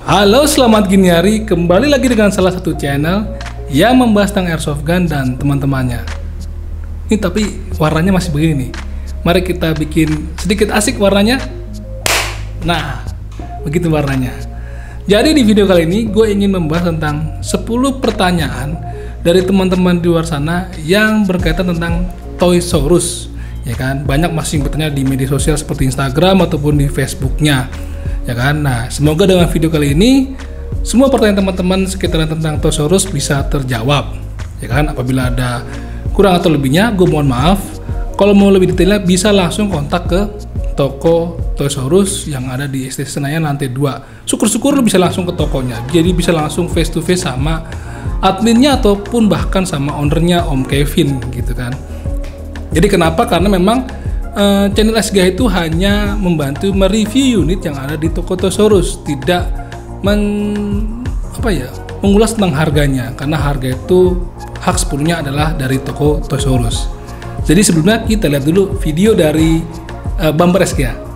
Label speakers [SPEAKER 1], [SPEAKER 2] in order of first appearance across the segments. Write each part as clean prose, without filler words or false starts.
[SPEAKER 1] Halo, selamat gini hari. Kembali lagi dengan salah satu channel yang membahas tentang airsoft gun dan teman-temannya. Ini tapi warnanya masih begini nih. Mari kita bikin sedikit asik warnanya. Nah, begitu warnanya. Jadi di video kali ini gue ingin membahas tentang 10 pertanyaan dari teman-teman di luar sana yang berkaitan tentang Toysaurus. Ya kan, banyak masih bertanya di media sosial seperti Instagram ataupun di Facebooknya. Ya kan, nah semoga dengan video kali ini semua pertanyaan teman-teman sekitaran tentang Toysaurus bisa terjawab. Ya kan, apabila ada kurang atau lebihnya, gue mohon maaf. Kalau mau lebih detailnya bisa langsung kontak ke toko Toysaurus yang ada di ST Senayan lantai 2. Syukur-syukur lu bisa langsung ke tokonya, jadi bisa langsung face to face sama adminnya ataupun bahkan sama ownernya Om Kevin gitu kan. Jadi kenapa? Karena memang channel SGH itu hanya membantu mereview unit yang ada di toko Toysaurus, tidak mengulas tentang harganya, karena harga itu hak sepenuhnya adalah dari toko Toysaurus. Jadi sebelumnya kita lihat dulu video dari bumper SGH.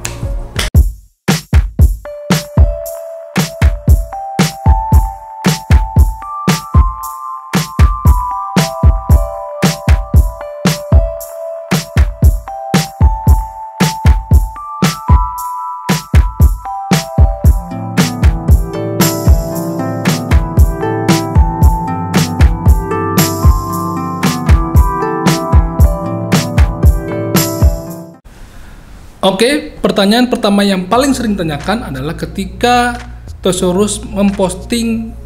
[SPEAKER 1] Oke, pertanyaan pertama yang paling sering ditanyakan adalah ketika Toysaurus memposting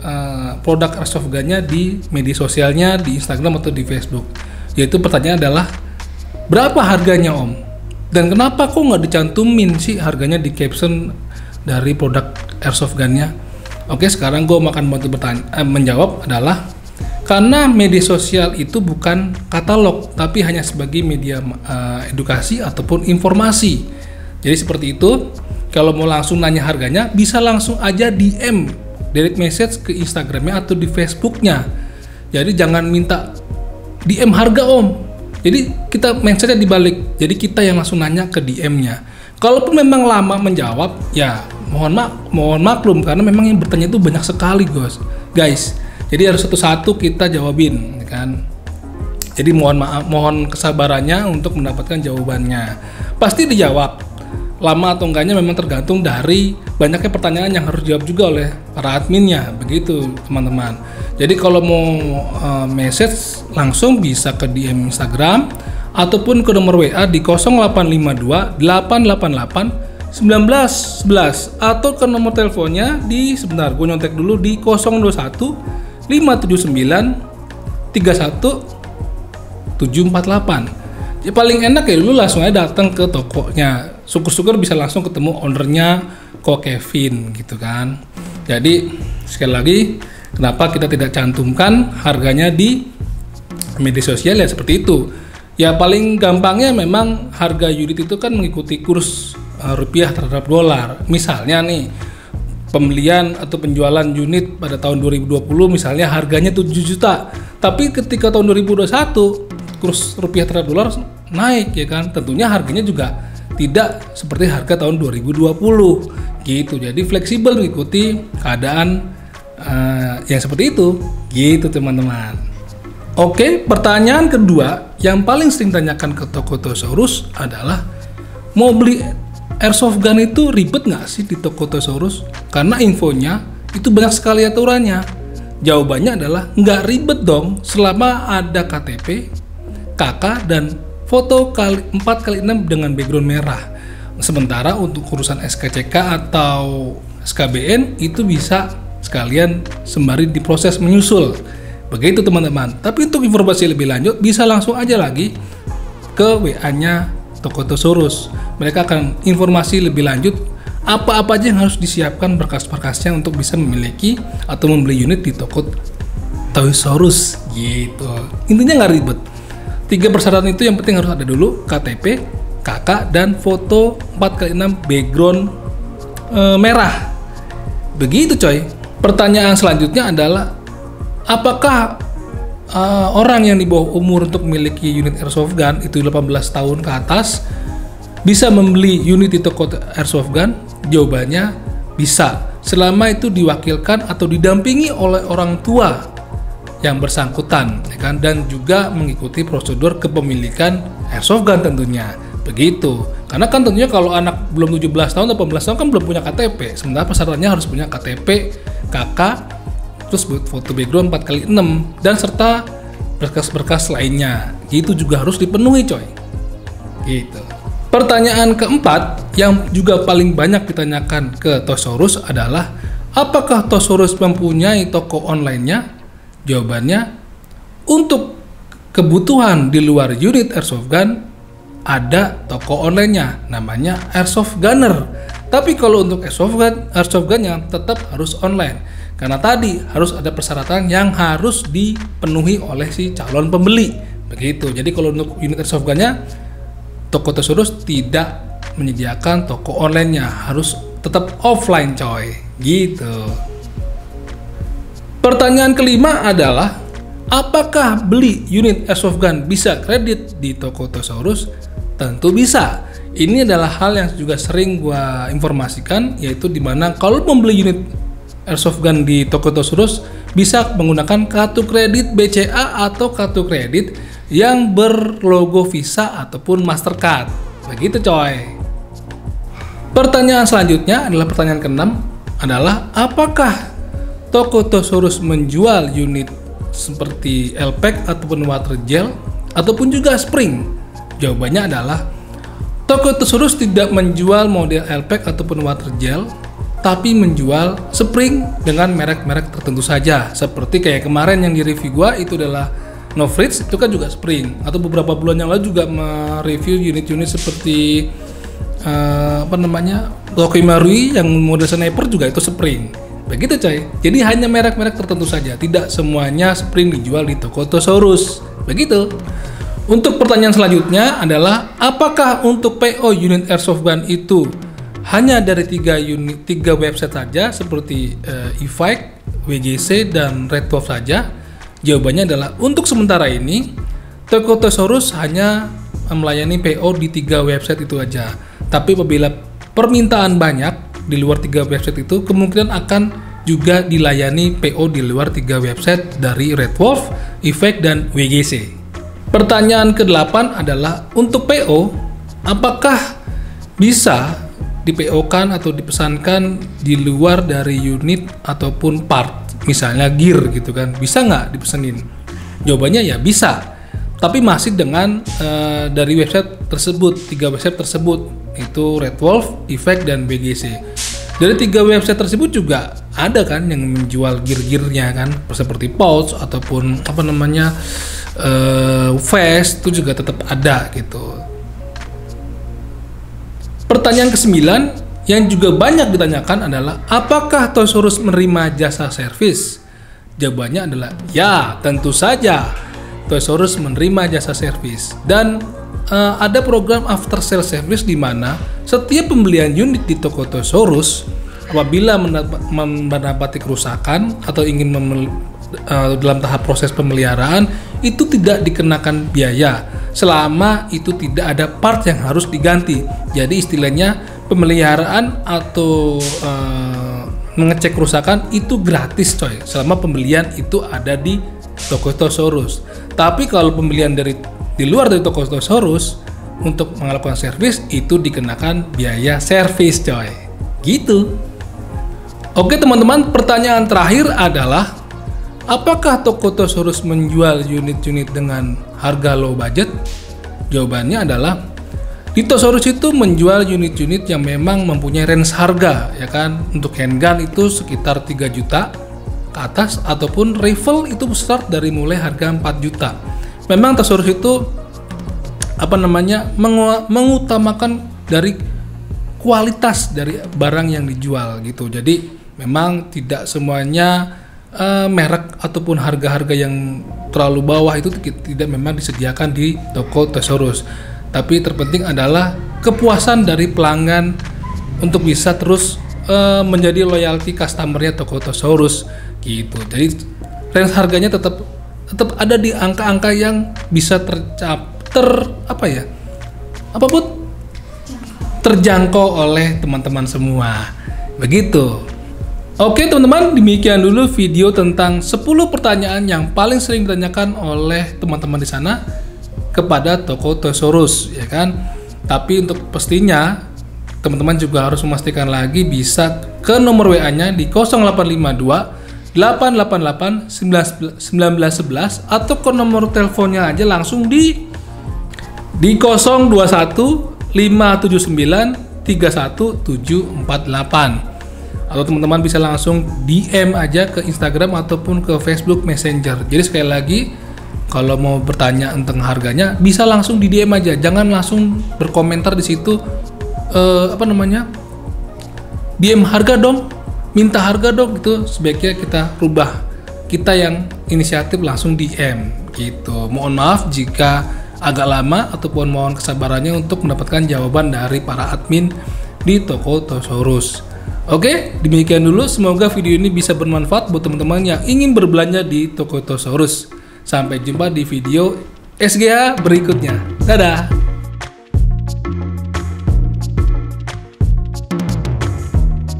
[SPEAKER 1] produk airsoft gun-nya di media sosialnya, di Instagram atau di Facebook. Yaitu pertanyaan adalah, berapa harganya Om? Dan kenapa kok nggak dicantumin sih harganya di caption dari produk airsoft gun-nya? Oke, sekarang gue akan bantu menjawab adalah, karena media sosial itu bukan katalog, tapi hanya sebagai media edukasi ataupun informasi. Jadi seperti itu, kalau mau langsung nanya harganya, bisa langsung aja DM, direct message ke Instagramnya atau di Facebooknya. Jadi jangan minta DM harga Om. Jadi kita mindsetnya dibalik, jadi kita yang langsung nanya ke DM-nya. Kalaupun memang lama menjawab, ya mohon maklum, karena memang yang bertanya itu banyak sekali guys. Jadi harus satu-satu kita jawabin, kan? Jadi mohon kesabarannya untuk mendapatkan jawabannya. Pasti dijawab. Lama atau enggaknya memang tergantung dari banyaknya pertanyaan yang harus dijawab juga oleh para adminnya, begitu teman-teman. Jadi kalau mau message langsung bisa ke DM Instagram ataupun ke nomor WA di 0852 888 1911 atau ke nomor teleponnya di, sebentar gue nyontek dulu, di 021 579 31 748. Ya paling enak ya dulu langsung aja datang ke tokonya. Syukur-syukur bisa langsung ketemu ownernya Ko Kevin gitu kan. Jadi sekali lagi, kenapa kita tidak cantumkan harganya di media sosial ya seperti itu. Ya paling gampangnya memang harga unit itu kan mengikuti kurs rupiah terhadap dolar. Misalnya nih, pembelian atau penjualan unit pada tahun 2020 misalnya harganya 7 juta, tapi ketika tahun 2021 kurs rupiah terhadap dolar naik, ya kan, tentunya harganya juga tidak seperti harga tahun 2020 gitu. Jadi fleksibel mengikuti keadaan yang seperti itu gitu teman-teman. Oke, pertanyaan kedua yang paling sering tanyakan ke toko Toysaurus adalah, mau beli airsoft gun itu ribet nggak sih di toko Toysaurus? Karena infonya itu banyak sekali aturannya. Jawabannya adalah nggak ribet dong, selama ada KTP, KK, dan foto 4x6 dengan background merah. Sementara untuk urusan SKCK atau SKBN itu bisa sekalian sembari diproses menyusul. Begitu teman-teman. Tapi untuk informasi lebih lanjut bisa langsung aja lagi ke WA-nya toko Toysaurus. Mereka akan informasi lebih lanjut apa-apa aja yang harus disiapkan berkas-berkasnya untuk bisa memiliki atau membeli unit di toko Toysaurus gitu. Intinya nggak ribet. 3 persyaratan itu yang penting harus ada dulu: KTP, KK, dan foto 4x6 background merah. Begitu coy. Pertanyaan selanjutnya adalah, apakah orang yang di bawah umur untuk memiliki unit airsoft gun itu 18 tahun ke atas bisa membeli unit di toko airsoft gun? Jawabannya bisa. selama itu diwakilkan atau didampingi oleh orang tua yang bersangkutan, ya kan, dan juga mengikuti prosedur kepemilikan airsoft gun tentunya. Begitu. Karena kan tentunya kalau anak belum 17 tahun atau 18 tahun kan belum punya KTP. Sementara pesertanya harus punya KTP, KK, terus foto background 4x6 dan serta berkas-berkas lainnya. Gitu juga harus dipenuhi, coy. Gitu. Pertanyaan keempat yang juga paling banyak ditanyakan ke Tosaurus adalah apakah Tosaurus mempunyai toko online-nya? Jawabannya, untuk kebutuhan di luar unit airsoft gun ada toko online-nya, namanya Airsoft Gunner. Tapi kalau untuk airsoft gun-nya tetap harus online, karena tadi harus ada persyaratan yang harus dipenuhi oleh si calon pembeli. Begitu. Jadi kalau untuk unit airsoft gun-nya, toko Tosaurus tidak menyediakan toko online-nya, harus tetap offline, coy. Gitu. Pertanyaan kelima adalah, apakah beli unit airsoft gun bisa kredit di toko Tosaurus? Tentu bisa. Ini adalah hal yang juga sering gua informasikan, yaitu dimana kalau membeli unit airsoft gun di toko Tosaurus bisa menggunakan kartu kredit BCA atau kartu kredit yang berlogo Visa ataupun Mastercard. Begitu, coy. Pertanyaan selanjutnya adalah pertanyaan ke-6 adalah, apakah toko Tosaurus menjual unit seperti L-Pack ataupun water gel ataupun juga spring? Jawabannya adalah toko Tosaurus tidak menjual model L-Pack ataupun water gel, tapi menjual spring dengan merek-merek tertentu saja. Seperti kayak kemarin yang di review gua itu adalah No Fridge, itu kan juga spring. Atau beberapa bulan yang lalu juga mereview unit-unit seperti Tokai Marui yang model sniper juga itu spring. Begitu, coy. Jadi hanya merek-merek tertentu saja, tidak semuanya spring dijual di toko Tosaurus. Begitu. Untuk pertanyaan selanjutnya adalah, apakah untuk PO unit airsoft gun itu hanya dari 3 website saja seperti eFike, WGC dan Red Wolf saja? Jawabannya adalah untuk sementara ini toko Tosaurus hanya melayani PO di 3 website itu aja. Tapi apabila permintaan banyak di luar 3 website itu, kemungkinan akan juga dilayani PO di luar 3 website dari Red Wolf, eFike, dan WGC. Pertanyaan ke-8 adalah, untuk PO, apakah bisa di-PO-kan atau dipesankan di luar dari unit ataupun part, misalnya gear gitu kan, bisa nggak dipesenin? Jawabannya ya bisa, tapi masih dengan dari website tersebut, 3 website tersebut, itu Red Wolf, eFike, dan WGC. Dari 3 website tersebut juga ada kan yang menjual gear-gearnya kan, seperti pouch ataupun vest, itu juga tetap ada gitu. Pertanyaan ke-9 yang juga banyak ditanyakan adalah, apakah Tosaurus menerima jasa servis? Jawabannya adalah ya, tentu saja Tosaurus menerima jasa servis, dan ada program after sale service di mana setiap pembelian unit di toko Tosaurus apabila mendapati kerusakan atau ingin dalam tahap proses pemeliharaan itu tidak dikenakan biaya selama itu tidak ada part yang harus diganti. Jadi istilahnya pemeliharaan atau mengecek kerusakan itu gratis, coy, selama pembelian itu ada di toko Tosaurus. Tapi kalau pembelian di luar dari toko Tosaurus untuk melakukan servis itu dikenakan biaya servis, coy. Gitu. Oke teman-teman, pertanyaan terakhir adalah, apakah toko Tosaurus menjual unit-unit dengan harga low budget? Jawabannya adalah di Tosaurus itu menjual unit-unit yang memang mempunyai range harga, ya kan. Untuk handgun itu sekitar 3 juta ke atas, ataupun rifle itu start dari mulai harga 4 juta. Memang Tosaurus itu mengutamakan dari kualitas dari barang yang dijual gitu. Jadi memang tidak semuanya merek ataupun harga-harga yang terlalu bawah itu tidak memang disediakan di toko Tosaurus. Tapi terpenting adalah kepuasan dari pelanggan untuk bisa terus menjadi loyalty customernya toko Tosaurus gitu. Jadi range harganya tetap ada di angka-angka yang bisa terjangkau oleh teman-teman semua. Begitu. Oke teman-teman, demikian dulu video tentang 10 pertanyaan yang paling sering ditanyakan oleh teman-teman di sana kepada toko Thesaurus, ya kan? Tapi untuk pastinya teman-teman juga harus memastikan lagi bisa ke nomor WA-nya di 0852 888 1911 atau ke nomor teleponnya aja langsung di 021 579 31748. Atau teman-teman bisa langsung DM aja ke Instagram ataupun ke Facebook Messenger. Jadi sekali lagi, kalau mau bertanya tentang harganya bisa langsung di DM aja, jangan langsung berkomentar di situ DM harga dong, minta harga dong gitu. Sebaiknya kita rubah, kita yang inisiatif langsung DM gitu. Mohon maaf jika agak lama ataupun mohon kesabarannya untuk mendapatkan jawaban dari para admin di toko Thesaurus. Oke, demikian dulu. Semoga video ini bisa bermanfaat buat teman-teman yang ingin berbelanja di toko Thesaurus. Sampai jumpa di video SGA berikutnya. Dadah!